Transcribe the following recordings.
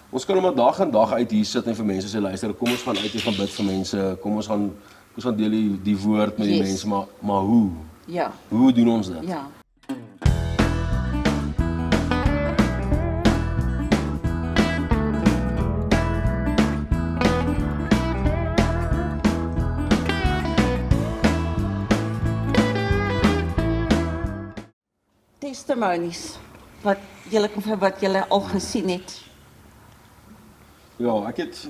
ons kan maar dag en dag uit hier sit en vir mense sê, luister, kom ons gaan uit en gaan bid vir mense, kom ons gaan deel die woord met die mense, maar hoe? Ja. Hoe doen ons dit? Ja. Testimonies wat julle al gesien het. Ja, ek het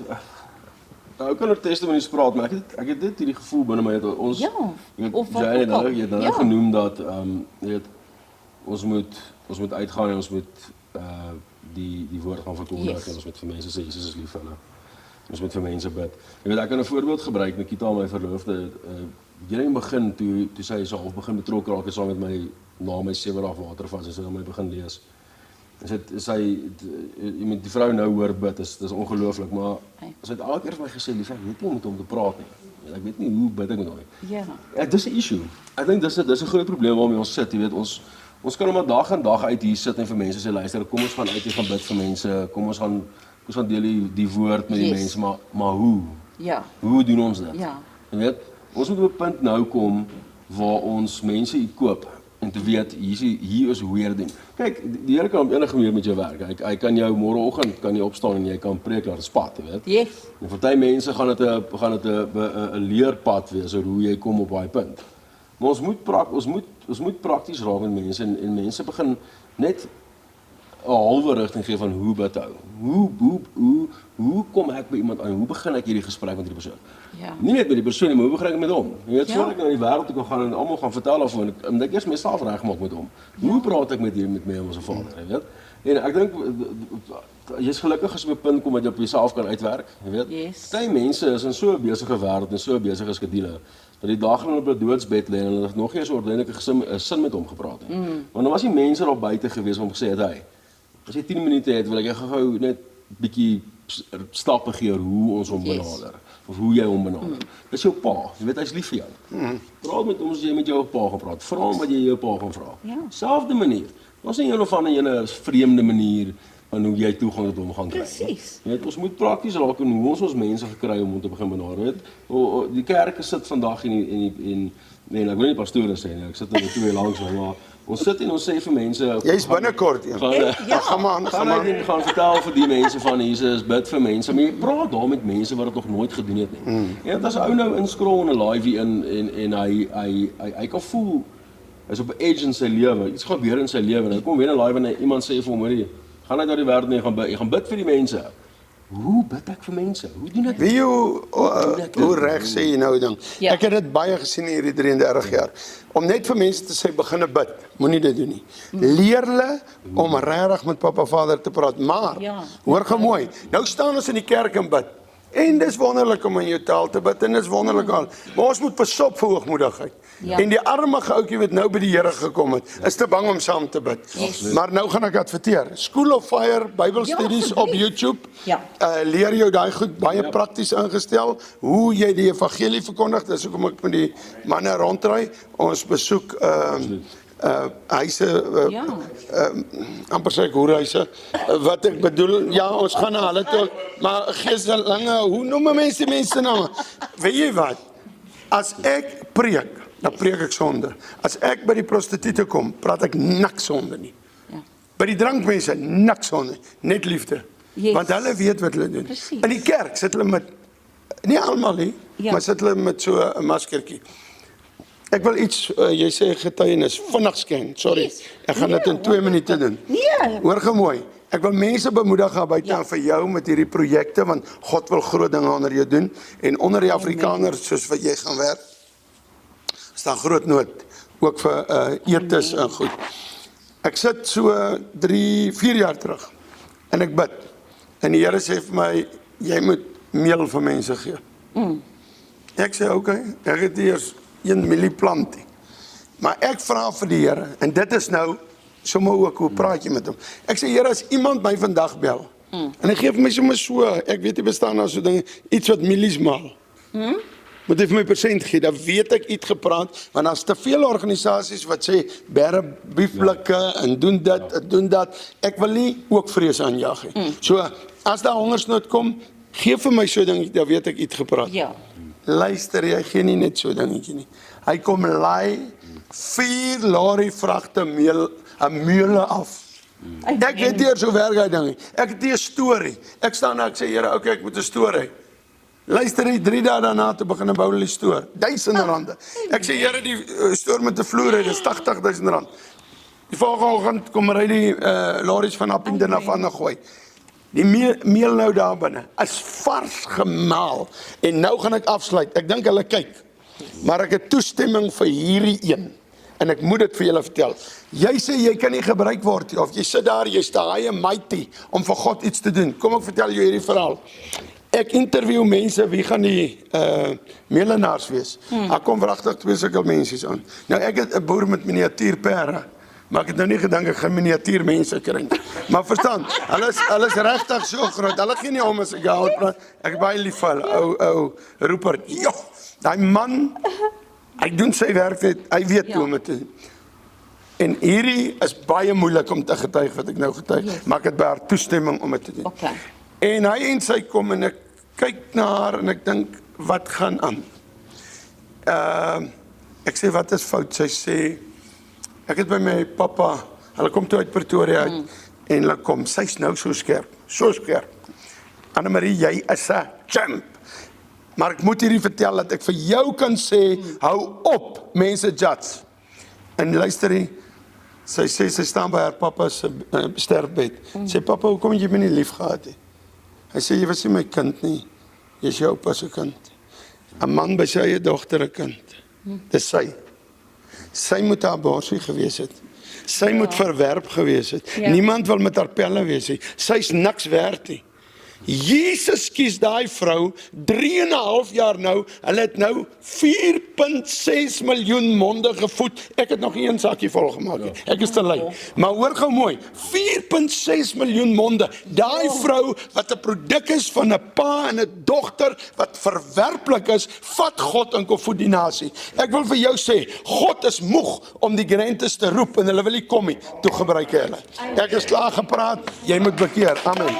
nou kan oor testimonies praat, maar ek het dit hierdie gevoel binne my dat ons of wat jy ook al. het nou genoem dat jy weet ons moet uitgaan en ons moet die woord gaan verkondig en ons moet vir mense sê Jesus is lief vir hulle. Ons moet vir mense bid. Jy weet ek kan 'n voorbeeld gebruik, Nikita, my verloofde, in die begin toe sy so half begin betrokke raak saam met my na my 7 dae watervas en sy my begin lees. Sy met die vrou nou hoor bid, dis ongelooflik, maar sy het elke keer vir my gesê, lief, ek weet nie hoe om te praat nie. Ek weet nie hoe bid ek met hom nie. Ja. Dis 'n issue. Ek dink dis 'n groot probleem waarmee ons sit, jy weet, ons kan maar dag en dag uit hier sit en vir mense sê, luister, kom ons gaan uit en gaan bid vir mense, kom ons gaan deel die woord met die mense, maar hoe? Ja. Hoe doen ons dit? Ja. Jy weet, ons moet op 'n punt nou kom waar ons mense koop en te weet, hier is hoe jy dit doen. Kyk, die Here kan op enige manier met jou werk. Hy kan jou môreoggend kan jy opstaan en jy kan preek daar spat, jy weet. Yes. En vir party mense gaan dit 'n leerpad wees oor hoe jy kom op daai punt. Maar ons moet prakties raak met mense en mense begin net 'n halwe rigting gee van hoe bid hou. Hoe kom ek by iemand aan? Hoe begin ek hierdie gesprek met die persoon? Ja. Nie net met die persoon nie, maar hoe begin ek met hom? Jy weet, voordat ek na die wêreld toe kan gaan en almal gaan vertel of en ek eers myself regmaak met hom. Hoe praat ek met my ons Vader, jy weet? En ek dink jy's gelukkig as jy op 'n punt kom dat jy op jouself kan uitwerk, jy weet? Yes. Party mense is in so 'n besige wêreld en so 'n besige skedule dat die daaglik op 'n doodsbed lê en hulle nog nie eens 'n ordentlike sin met hom gepraat het. Want dan was die mense daar buite gewees om gesê het hy, as jy 10 minute het, wil ek gou net bietjie stappe gee oor hoe ons hom benader of hoe jy hom benader. Dis jou pa, jy weet hy's lief vir jou. Praat met hom as jy met jou pa gaan praat. Vra hom wat jy jou pa gaan vra. Ja. Selfde manier. Ons nie een of ander vreemde manier van hoe jy toegang tot hom gaan kry. Presies. Jy weet, ons moet prakties raak in hoe ons mense gekry om te begin benader. Weet, die kerke sit vandag en ek wil nie pastore sê nie, ek sit in 2 langs maar ons sit en ons sê vir mense, jy's binnekort een. Gaan vertel vir die mense van Jesus, bid vir mense, maar jy praat daar met mense wat dit nog nooit gedoen het nie. En as 'n ou nou inskrol in 'n live en hy kan voel hy's op 'n edge in sy lewe, iets gaan gebeur in sy lewe en dan kom weer 'n live en iemand sê vir hom, hoorie, gaan uit na die wêreld en jy gaan bid vir die mense. Hoe bid ek vir mense? Hoe doen ek dit? Wie hoe reg sê jy nou ding? Ja. Ek het dit baie gesien hierdie 33 jaar. Om net vir mense te sê begin bid, moenie dit doen nie. Leer hulle om regtig met Papa Vader te praat, maar hoor gou mooi. Nou staan ons in die kerk en bid. En dis wonderlik om in jou taal te bid en dis wonderlik al. Maar ons moet pasop vir hoogmoedigheid. Ja. En die arme ouetjie wat nou by die Here gekom het, is te bang om saam te bid. Maar nou gaan ek adverteer. School of Fire Bybelstudies op YouTube. Ja. Leer jou daai goed baie prakties ingestel hoe jy die evangelie verkondig. Dis hoekom ek met die manne rondry. Ons besoek huise amper sê ek hoerhuise. Wat ek bedoel, ja, ons gaan na hulle toe, maar geestelinge, hoe noem mense mense name? Weet jy wat? As ek preek, dan preek ek sonde. As ek by die prostituie kom, praat ek niks sonde nie. Ja. By die drankmense, niks sonde, net liefde. Yes. Want hulle weet wat hulle doen. Precies. In die kerk sit hulle met, nie almal nie, maar sit hulle met so 'n maskertjie. Ek wil iets, jy sê getuienis, vinnig sken, sorry. Yes. Ek gaan dit in 2 minute doen. Nee. Hoor gou mooi. Ek wil mense bemoedig gaan buite en vir jou met hierdie projekte, want God wil groot dinge onder jou doen. En onder die Afrikaners, soos wat jy gaan werk, staan groot nood, ook vir eetes en goed. Ek sit so 3-4 jaar terug, en ek bid. En die Here sê vir my, jy moet meel vir mense gee. Ek sê, okay, ek het eers 1 milie plant. Maar ek vra vir die Here, en dit is nou, sommer ook, hoe praat jy met hom? Ek sê, Here, as iemand my vandag bel, en hy gee vir my sommer so, ek weet nie bestaan nou so dinge, iets wat milies maal. moet jy vir my persent gee, dan weet ek iets gepraat, want daar's te veel organisasies wat sê, bere biefblikke en doen dit, en doen dat. Ek wil nie ook vrees aanjaag nie. So, as daar hongersnood kom, gee vir my so ding, dan weet ek iets gepraat. Ja. Luister, jy gee nie net so dingetjie nie. Hy kom laai 4 lorry vragte meule af. Ek weet nie so werk hy ding nie. Ek het nie 'n storie. Ek staan daar, ek sê, Here, okay, ek moet 'n storie. Luister nie, 3 dae daarna te begin 'n boulie stoor. R1000. Ek sê, Here, die stoor met 'n vloer, dis R80.000. Die volgende oggend kom ry die lorries van Appington af aan gooi. Die meel nou daar binne is vars gemaal. En nou gaan ek afsluit. Ek dink hulle kyk. Maar ek het toestemming vir hierdie een. En ek moet dit vir julle vertel. Jy sê jy kan nie gebruik word nie, of jy sit daar, jy's te high and mighty om vir God iets te doen. Kom ek vertel jou hierdie verhaal. Ek interview mense, wie gaan die meelenaars wees? Daar kom wragtig 2 sulke mense aan. Nou ek het 'n boer met miniatuurperde. Maar ek het nou nie gedink ek gaan miniatuur mense kry. Maar verstaan, hulle is regtig so groot. Hulle gee nie om as ek daar praat. Ek is baie lief vir hulle. Ou Rupert. Jo, daai man, hy doen sy werk net. Hy weet hoe om dit te doen. En hierdie is baie moeilik om te getuig wat ek nou getuig, maar ek het by haar toestemming om dit te doen. Okay. En hy en sy kom en ek kyk na haar en ek dink, wat gaan aan? Ek sê, wat is fout? Sy sê, ek het by my pappa, hulle kom toe uit Pretoria uit, en hulle kom, sy's nou so skerp. Annemarie, jy is 'n champ. Maar ek moet hierdie vertel, dat ek vir jou kan sê, hou op, mense judge. En luister hier, sy sê, sy staan by haar pappa se sterfbed. Sê, pappa, hoekom het jy my nie lief gehad nie? Hy sê, jy was nie my kind nie, jy is jou oupa se kind. 'n Man by sy eie dogter 'n kind. Dis sy. Sy moet haar borsie gewees het. Sy moet verwerp gewees het. Niemand wil met haar pelle wees nie. Sy's niks werd nie. Jesus kies daai vrou 3,5 jaar nou. Hulle het nou 4,6 miljoen monde gevoed. Ek het nog nie 1 sakkie vol gemaak nie. Ek is te lui. Maar hoor gou mooi, 4,6 miljoen monde. Daai vrou wat 'n produk is van 'n pa en 'n dogter wat verwerplik is, vat God en kom voed die nasie. Ek wil vir jou sê, God is moeg om die Grentes te roep en hulle wil nie kom nie. Toe gebruik hy hulle. Ek is klaar gepraat, jy moet bekeer. Amen.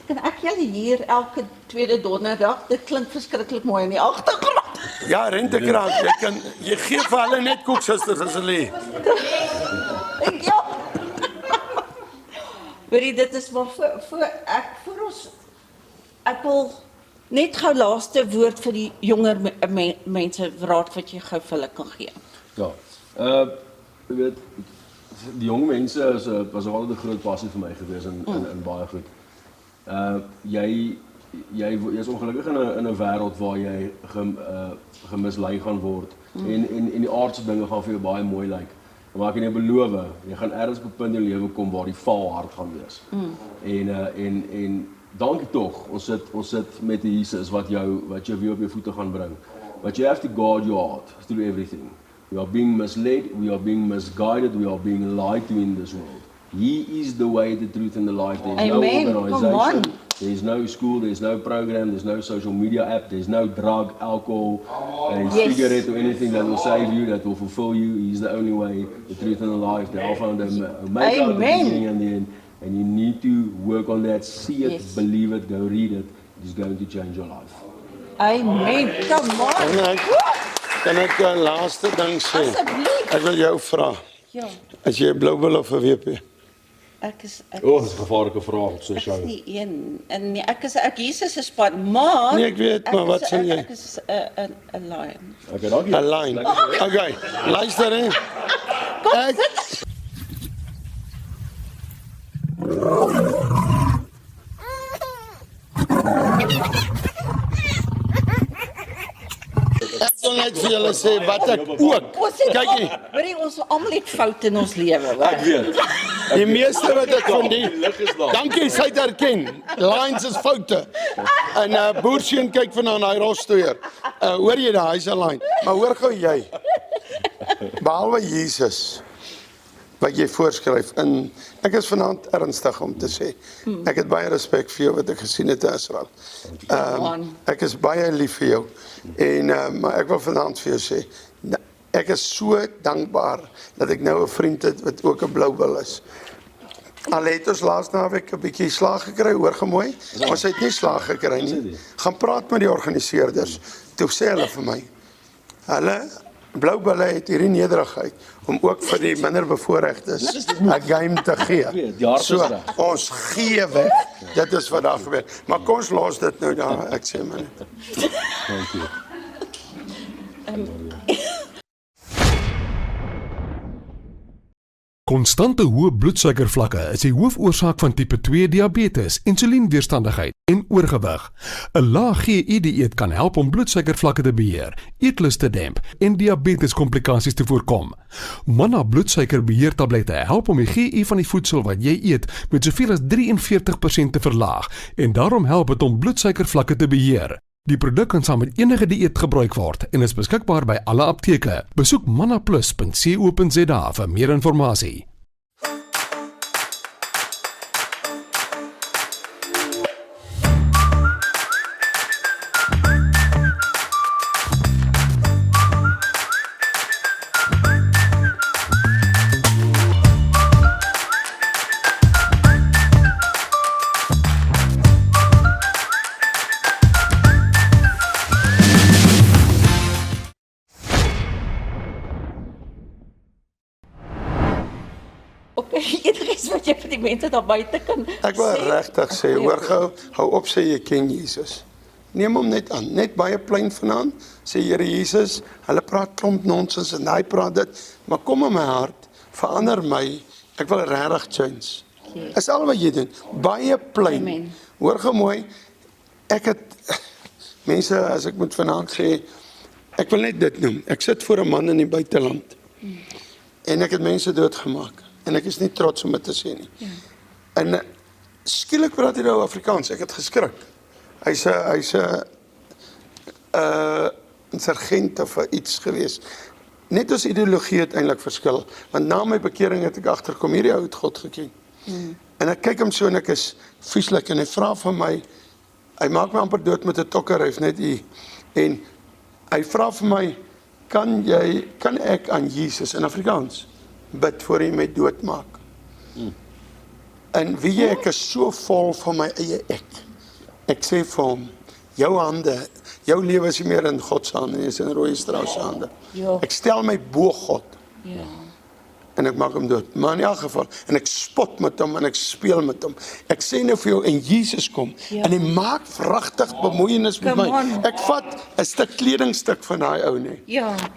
Kan ek julle hier elke tweede donderdag, dit klink verskriklik mooi in die agtergrond. Ja, rentekraan, jy gee vir hulle net koeksusters as hulle. Ja. Hoorie, dit is maar voor ons, ek wil net gou laaste woord vir die jonger mense raad wat jy gou vir hulle kan gee. Ja, jy weet, die jong mense was altyd 'n groot passie vir my gewees in baie goed. Jy is ongelukkig in 'n wêreld waar jy gemislei gaan word en die aardse dinge gaan vir jou baie mooi lyk. Maar ek kan jou beloof, jy gaan ergens op 'n punt in jou lewe kom waar die val hard gaan wees. En dankie tog, ons sit met Jesus wat jou weer op jou voete gaan bring. But you have to guard your heart through everything. We are being misled, we are being misguided, we are being lied to in this world. He is the way, the truth and the life. There is Amen. no organization, there is no school, there is no program, there is no social media app, there is no drug, alcohol, cigarette or anything that will save you, that will fulfill you. He is the only way, the truth and the life, the Alpha and the Omega, the beginning and the end. And you need to work on that, see it, believe it, go read it. It is going to change your life. Amen. Come on. Kan ek 'n laaste ding sê? Asseblief. Ek wil jou vra. Ja, As jy 'n blou bil of 'n WP? ek is Dit is 'n gevaarlike vraag op so 'n ek show. is nie een en nee, ek Jesus se span, maar Nee, ek weet, maar wat sê jy? Ek is 'n lion. Okay, dankie. 'n Lyn. Okay, luister hè. Ek wil net vir julle sê wat ek ook. Kyk hier. Hoorie, ons almal het foute in ons lewe, Ek weet. Die meeste wat ek van die Geluk is daar. dankie, sy het erken. Lines is foute. En boerseun kyk vanaand daai rosstoeier. Hoor jy daai, hy's 'n line. Maar hoor gou jy. Behalwe Jesus wat jy voorskryf. En ek is vanaand ernstig om te sê. Ek het baie respek vir jou wat ek gesien het in Israel. Ek is baie lief vir jou. En maar ek wil vanaand vir jou sê, ek is so dankbaar dat ek nou 'n vriend het wat ook 'n blou bil is. Al het ons laas naweek 'n bietjie slaag gekry, hoor gemooi. Ons het nie slaag gekry nie. Gaan praat met die organiseerders. Toe sê hulle vir my, hulle blou bulle het hierdie nederigheid om ook vir die minderbevoorregtes 'n game te gee. So, ons gee weg. Dit is wat daar gebeur. Maar kom ons los dit nou daar, ek sê maar net. Dank you. Konstante hoë bloedsuikervlakke is die hoofoorsaak van tipe 2 diabetes, insulienweerstandigheid en oorgewig. 'n Lae GI-dieet kan help om bloedsuikervlakke te beheer, eetlus te demp en diabeteskomplikasies te voorkom. Manna bloedsuikerbeheertablette help om die GI van die voedsel wat jy eet met soveel as 43% te verlaag en daarom help dit om bloedsuikervlakke te beheer. Die produk kan saam met enige dieet gebruik word en is beskikbaar by alle apteke. Besoek mannaplus.co.za vir meer inligting. Enigiets wat jy vir die mense daar buite kan Ek wil regtig sê, hoor hou op sê jy ken Jesus. Neem hom net aan, net baie plein vanaand, sê Here Jesus, hulle praat klomp nonsens en hy praat dit, maar kom in my hart, verander my, ek wil regtig change. Is al wat jy doen, baie plein. Hoor gemooi, ek het, mense, as ek moet vanaand sê, ek wil net dit noem, ek sit voor 'n man in die buiteland, en ek het mense doodgemaak. En ek is nie trots om dit te sê nie. En skielik praat hy nou Afrikaans, ek het geskrik. Hy's 'n sergeant of iets gewees. Net ons ideologie het eintlik verskil, want na my bekering het ek agterkom, hierdie ou het God geken. En ek kyk hom so en ek is vieslik en hy vra van my, hy maak my amper dood met 'n tokkerryf net hier. En hy vra vir my, kan ek aan Jesus in Afrikaans bid voor hy my doodmaak? En wie jy, ek is so vol van my eie ek. Ek sê vir hom, jou hande, jou lewe is nie meer in God se hande, is in Roy Strauss se hande. Ek stel my bo God. En ek maak hom dood. Maar in elk geval, en ek spot met hom en ek speel met hom. Ek sê nou vir jou, en Jesus kom, en hy maak vragtig bemoeienis met my. Ek vat 'n stuk kledingstuk van daai ou nie.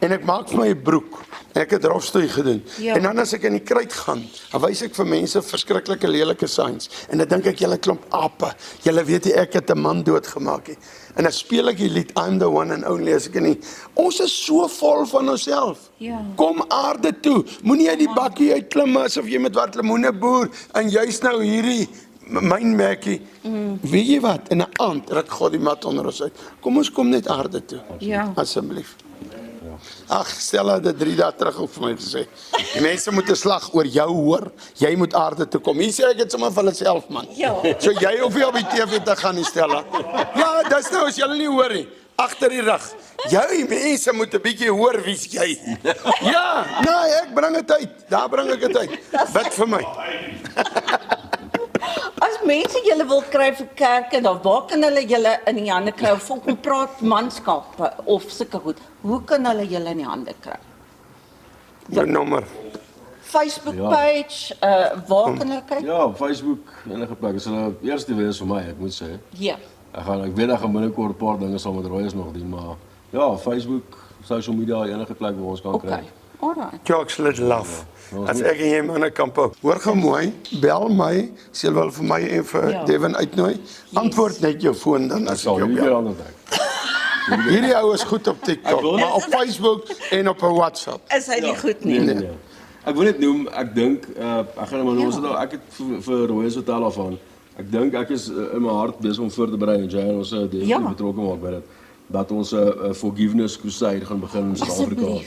En ek maak vir my 'n broek. En ek het rofstoei gedoen. En dan as ek in die kruit gaan, dan wys ek vir mense verskriklike lelike signs. En dan dink ek, julle klomp ape. Julle weet nie, ek het 'n man doodgemaak nie. En dan speel ek die lied, I'm the one and only, as ek nie. Ons is so vol van onsself. Kom aarde toe. Moenie uit die bakkie uitklim asof jy met wat lemoene boer en jy's nou hierdie mynmerkie. Weet jy wat? In 'n aand ruk God die mat onder ons uit. Kom ons kom net aarde toe. Asseblief. Ag, Stella het 3 dae terug op vir my gesê. Die mense moet 'n slag oor jou hoor. Jy moet aarde toe kom. Hier sê ek dit sommer vir hulle self, man. So jy hoef nie op die TV te gaan nie, Stella. Ja, dis nou as julle nie hoor nie. Agter die rug. Jy mense moet 'n bietjie hoor wie's jy. Ja, nee, ek bring dit uit. Daar bring ek dit uit. Bid vir my. As mense julle wil kry vir kerke, dan waar kan hulle julle in die hande kry? Of kom praat manskappe of sulke goed. Hoe kan hulle julle in die hande kry? My nommer. Facebook page, waar kan hulle kyk? Ja, op Facebook enige plek. Dis hulle eerste wees vir my, ek moet sê. Ek weet ek gaan binnekort 'n paar dinge saam met Roy nog doen, maar ja, Facebook, social media, enige plek waar ons kan kry. Alright. Jokes let love. As ek en jy manne kan pop. Hoor gou mooi, bel my, sê wel vir my en vir Devin uitnooi. Antwoord net jou foon dan as ek jou bel. Hierdie ou is goed op TikTok, maar op Facebook en op 'n WhatsApp. Is hy nie goed nie? Nee. Ek wil net noem, ek dink ek gaan maar ons nou ek het vir Roy se taal afhang. Ek dink ek is in my hart besig om voor te berei en jy en ons definitief betrokke maak by dit. Dat ons 'n forgiveness crusade gaan begin in Suid-Afrika.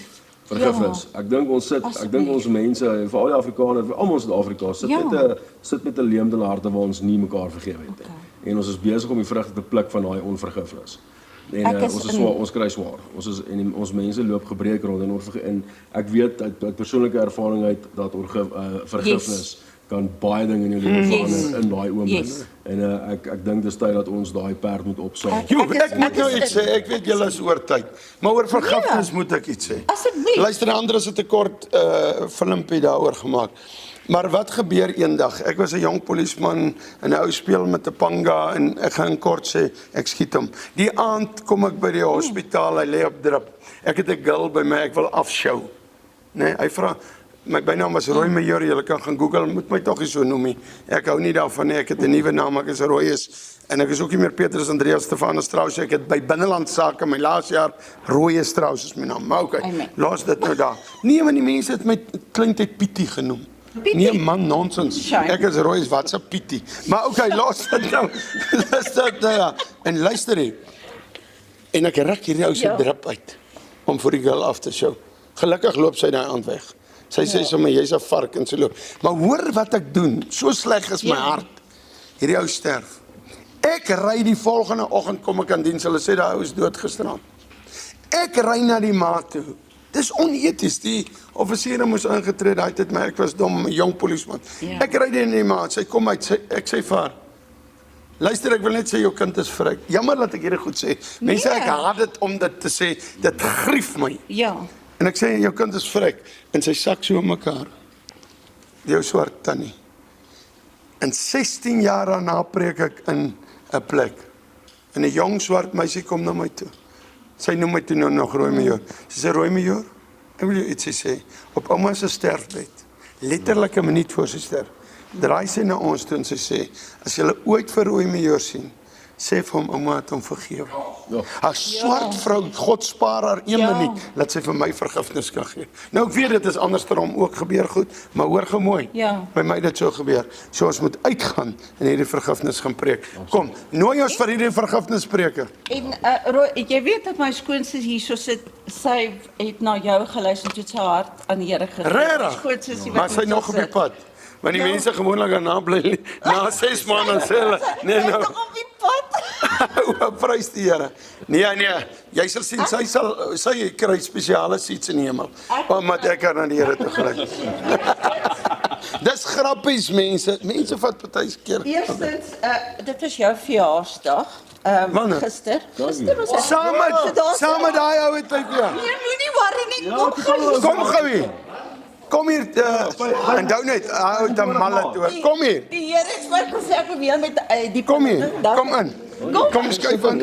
vergifnis. Ek dink ons ons mense, veral die Afrikaners, almal in Suid-Afrika sit met 'n leemte in die harte waar ons nie mekaar vergewe het nie. En ons is besig om die vrugte te pluk van daai onvergifnis. En ons kry swaar. Ons mense loop gebreek rond en ek weet uit persoonlike ervaring uit dat vergifnis kan baie dinge in jou lewe verander in daai oomblik. En ek dink dis tyd dat ons daai perd moet opsaam. Ek moet nou iets sê, ek weet julle is oor tyd, maar oor vergifnis moet ek iets sê. Asseblief. Luister, Andres het 'n kort filmpie daaroor gemaak. Maar wat gebeur eendag? Ek was 'n jong polisieman en 'n ou speel met 'n panga en ek gaan kort sê, ek skiet hom. Die aand kom ek by die hospitaal, hy lê op drip. Ek het 'n girl by my, ek wil afshow. Nee, hy vra, my bynaam was Roy Major, julle kan gaan Google, moet my tog nie so noem nie. Ek hou nie daarvan nie, ek het 'n nuwe naam, ek is Roy en ek is ook nie meer Petrus Andreas Stefanus Strauss, ek het by Binneland Sake my laaste jaar Roy Strauss is my naam. Maar okay, los dit nou daar. Nee, maar die mense het my kleintyd Pietie genoem. Nee man, nonsens. Ek is Roy, wat se Pietie. Maar okay, los dit nou. Ja. En luister hier. En ek ruk hierdie ou se drip uit om vir die girl af te show. Gelukkig loop sy daai aand weg. Sy sê sommer jy's 'n vark en sy loop. Maar hoor wat ek doen. So sleg is my hart. Hierdie ou sterf. Ek ry die volgende oggend kom ek aan diens. Hulle sê daai ou is dood gisterand. Ek ry na die ma toe. Dis oneties. Die offisiere moes ingetree daai tyd, maar ek was dom, 'n jong polisieman. Ek ry na die ma, sy kom uit, ek sê vir haar, luister, ek wil net sê jou kind is vry. Jammer dat ek hierdie goed sê. Mense, ek haat dit om dit te sê. Dit grief my. Ja. En ek sê jou kind is vry en sy sak so mekaar. Jou swart tannie. En 16 jaar daarna preek ek in 'n plek. En 'n jong swart meisie kom na my toe. Sy noem my toe nou nog Roy Major. Sy sê Roy Major, ek wil jou ietsie sê. Op ouma se sterfbed, letterlik 'n minuut voor sy sterf, draai sy na ons toe en sy sê, as jy ooit vir Roy Major sien, sê vir hom ouma het hom vergewe. Haar swart vrou, God spaar haar 1 minuut, laat sy vir my vergifnis kan gee. Nou ek weet dit is andersom ook gebeur goed, maar hoor gou mooi. By my dit so gebeur. So ons moet uitgaan en hierdie vergifnis gaan preek. Kom, nooi ons vir hierdie vergifnispreker. En Roy, jy weet dat my skoonsis hier so sit, sy het na jou geluister en toe sy hart aan die Here gegee. Regtig? Maar sy nog op die pad. Want die mense gewoonlik daarna bly na 6 maande sê hulle, nee nou. Op die pad. Prys die Here. Nee, jy sal sien sy kry spesiale seats in die hemel. Omdat ek haar na die Here toe gelei. Dis grappies mense. Mense vat partykeer. Eerstens, dit is jou verjaarsdag. Gister was dit. Saam met daai ou het tyd ja. Nee, moenie worry nie. Kom gou hier. Kom hier, en nou net, hou dan malle toe. Kom hier. Die Here het vir gesê ek weer met die kom hier. Kom in. Kom skuif in.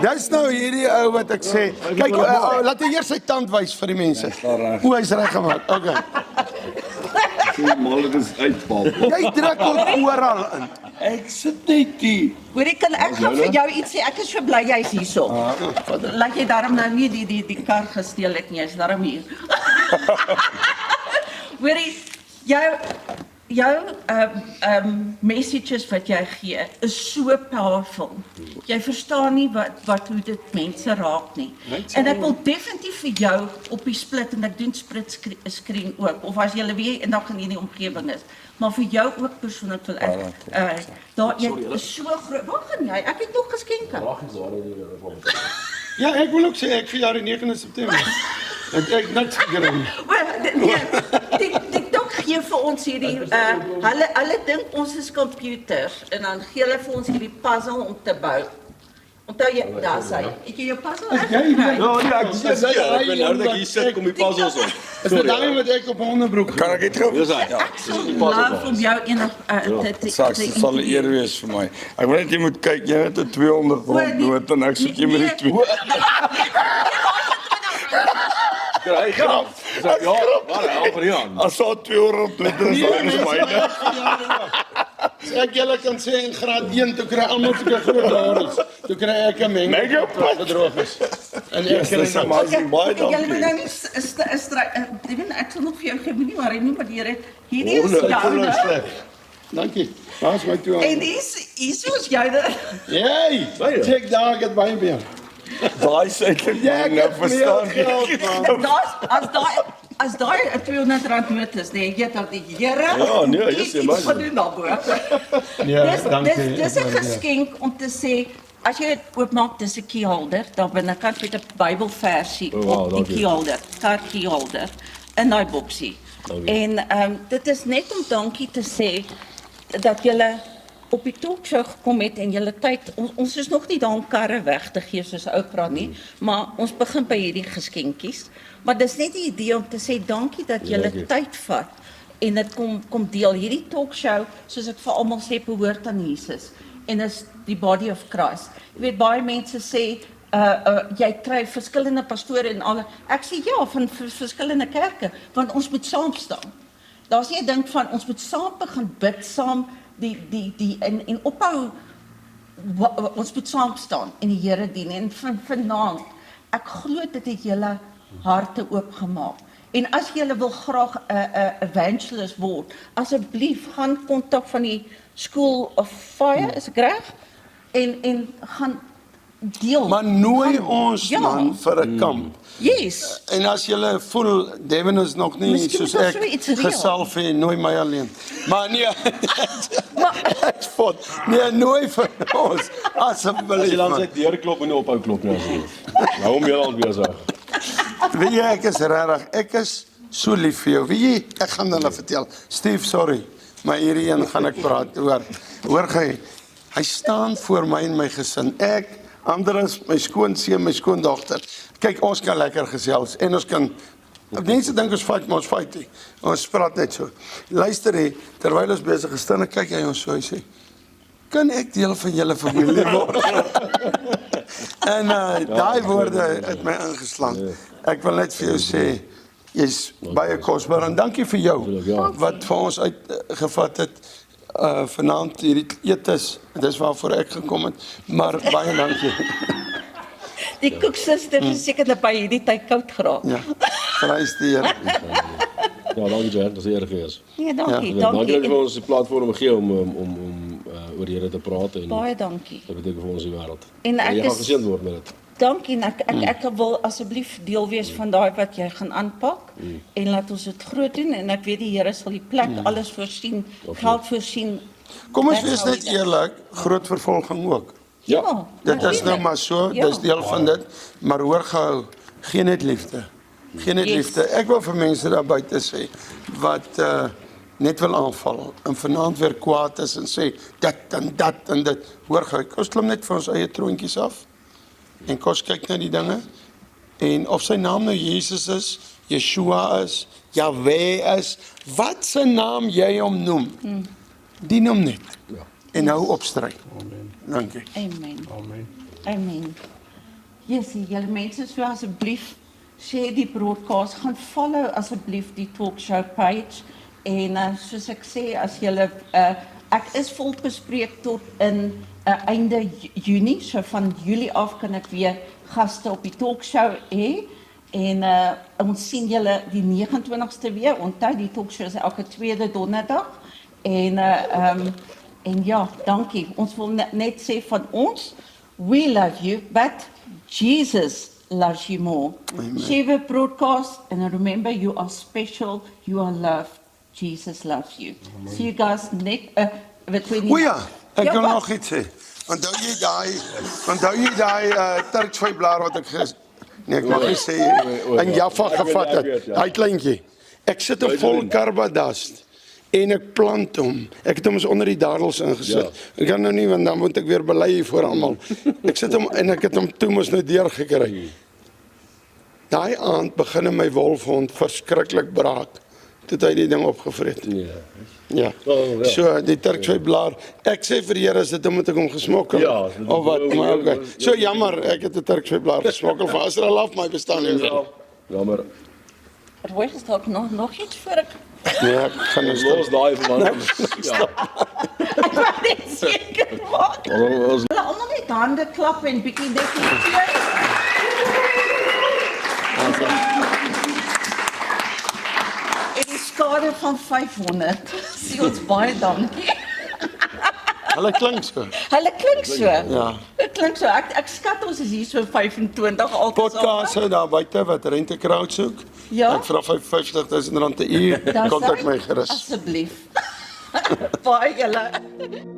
Dis nou hierdie ou wat ek sê. Kyk, laat hy eers sy tand wys vir die mense. O, hy's reg gemaak. Okay. Die malle is uitpap. Jy druk ook oral in. Ek sit net hier. Hoorie, kan ek gaan vir jou iets sê? Ek is so bly jy's hierso. Laat jy daarom nou nie die kar gesteel het nie, jy's daarom hier. Hoorie, jou messages wat jy gee is so powerful. Jy verstaan nie hoe dit mense raak nie. En ek wil definitief vir jou op die split, en ek doen split screen ook, of as jy weer eendag in hierdie omgewing is, maar vir jou ook persoonlik wil ek, daar jy is so groot, waar gaan jy? Ek het nog geskenke. Ja, ek wil ook sê, ek verjaar die 9 September. Ek niks gegeven. TikTok gee vir ons hierdie, hulle dink ons is computers, en dan gee hulle vir ons hierdie puzzle om te bou. Onthou jy, daar sê, het jy jou puzzle uitgekry? Ja, ek sê, ek ben nou dat ek hier sit, kom die puzzles op. Is dit daarmee wat ek op 'n onderbroek? Kan ek dit gou? Dis hy, ja. Ek sal om jou enig Dit sal 'n eer wees vir my. Ek wil net jy moet kyk, jy het 'n 200 rond dood en ek soek jy met die 2. Kry grap. Ja, maar vir Jan. As so 200 dood is dan myne. Ek julle kan sê in graad 1 toe kry almal so groot haries. Toe kry ek 'n menge gedroog is. En ek kry Dis amazing baie Jy moet dankie. nou nie ek sal nog vir jou gee, moenie worry nie, maar hierdie is joune. Dankie. Waar's my toe? En hier is joune. Jy, check daar, ek het baie beer. Daai syfer jy nou verstaan. As daai 'n R200 noot is, nee, jy dat die Here Ja, nee, jy iets sê maar. van doen daarbo. Dis 'n geskenk om te sê, as jy dit oopmaak, dis 'n keyholder, daar binnekant met 'n Bybelversie op die keyholder, keyholder in daai boksie. En dit is net om dankie te sê dat julle op die talkshow gekom het en julle tyd, ons is nog nie daar om karre weg te gee soos Oprah nie, maar ons begin by hierdie geskenkies. Maar dis net die idee om te sê dankie dat julle tyd vat en dit kom deel. Hierdie talkshow, soos ek vir almal sê, behoort aan Jesus en is die body of Christ. Jy weet, baie mense sê jy kry verskillende pastore en al. Ek sê ja, van verskillende kerke, want ons moet saam staan. Daar's nie 'n ding van ons moet saam begin bid, saam en ophou, ons moet saam staan en die Here dien. En vanaand, ek glo dit het julle harte oopgemaak. En as julle wil graag 'n evangelist word, asseblief gaan kontak van die School of Fire, is ek reg? En gaan deel. Maar nooi ons man vir 'n kamp. Yes. En as julle voel Devin is nog nie Miskien soos is daar ek so iets reël. gesalf en nooi my alleen. Maar nee. Ek fot. Nee, nooi vir ons As jy asseblief. dan man. sy deurklop en nie ophou klop nie asseblief. Nou hom jy al besig. Weet jy, ek is regtig, ek is so lief vir jou. Weet jy, ek gaan hulle vertel. Steve, sorry, maar hierdie een gaan ek praat oor. Hoor jy, hy staan voor my en my gesin. Ek, Andres, my skoonseun, my skoondogter. Kyk, ons kan lekker gesels en ons kan mense dink ons fight, maar ons fight nie. Ons praat net so. Luister hè, terwyl ons besig is, dan kyk hy ons so, hy sê, kan ek deel van julle familie word? En daai woorde het my ingeslaan. Ek wil net vir jou sê, jy's baie kosbaar en dankie vir jou wat vir ons uitgevat het vanaand hierdie etes. Dis waarvoor ek gekom het, maar baie dankie. Die koeksuster is seker dat by hierdie tyd koud geraak. Ja, prys die Here. Ja, dankie Jack, dat is eer gewees. Nee, dankie, Ja, dankie dat jy dankie. vir ons die platform gegee om oor die Here te praat en Baie dankie. dit beteken vir ons die wêreld. En ek jy gaan is- geseënd word met dit. Dankie en ek wil asseblief deel wees van daai wat jy gaan aanpak en laat ons dit groot doen en ek weet die Here sal die plek alles voorsien, geld voorsien. Kom ons wees net eerlik, groot vervolging ook. Ja, Dit is nou natuurlijk. maar so, Ja. dis deel van dit, maar hoor gehou, geen net liefde. Geen net Yes. liefde. Ek wil vir mense daar buite sê wat net wil aanval en vanaand weer kwaad is en sê dit en dat en dit. Hoor gehou, ons klim net vir ons eie troontjies af en kos kyk na die dinge en of sy naam nou Jesus is, Yeshua is, Yahweh is, wat se naam jy hom noem, dien hom net. En hou op stryd. Dankie. Amen. Amen. Jessie, julle mense, so asseblief share die broadcast, gaan follow asseblief die talkshow page en soos ek sê, as julle ek is volbespreek tot in einde Junie, so van Julie af kan ek weer gaste op die talkshow hê en ons sien julle die 29ste weer. Onthou die talkshow is elke tweede donderdag en ja, dankie. Ons wil net sê van ons, we love you, but Jesus loves you more. Share the broadcast and remember you are special, you are loved. Jesus loves you. See you guys next O ja, ek wil wat? nog iets sê. Onthou jy daai Turksvy-blaar wat ek nee, ek mag nie sê in Jaffa gevat het. Daai kleintjie. Ek sit 'n vol karbadast en ek plant hom. Ek het hom eens onder die dadels ingesit. Ek kan nou nie want dan moet ek weer bely voor almal. Ek sit hom en ek het hom toe mos nou deurgekry. Daai aand begin my wolfhond verskriklik braak. Toe het hy die ding opgevreet. Ja. Oh, ja. So die Turksvy blaar. Ek sê vir die Here as dit moet ek hom gesmokkel. Ja, Of wat? Maar okay. So jammer, ek het 'n Turksvy blaar gesmokkel vir Israel af my bestaan nie. Jammer. Rooi is dalk nog iets voor ek Nee, ek gaan nou stop. Los daai vir man. Ja. ek wil net seker maak. Ons Hulle almal net hande klap en bietjie net cheer. En die skade van 500. Sê ons baie dankie. Hulle klink so. Hulle klink so. Ja. Dit klink so. Ek skat ons is hier so 25 altyd. Podcasts daar buite wat rente crowd soek. Ja. Ek vra R55.000 'n uur. Dan Kontak sê- my gerus. Asseblief. Baie julle.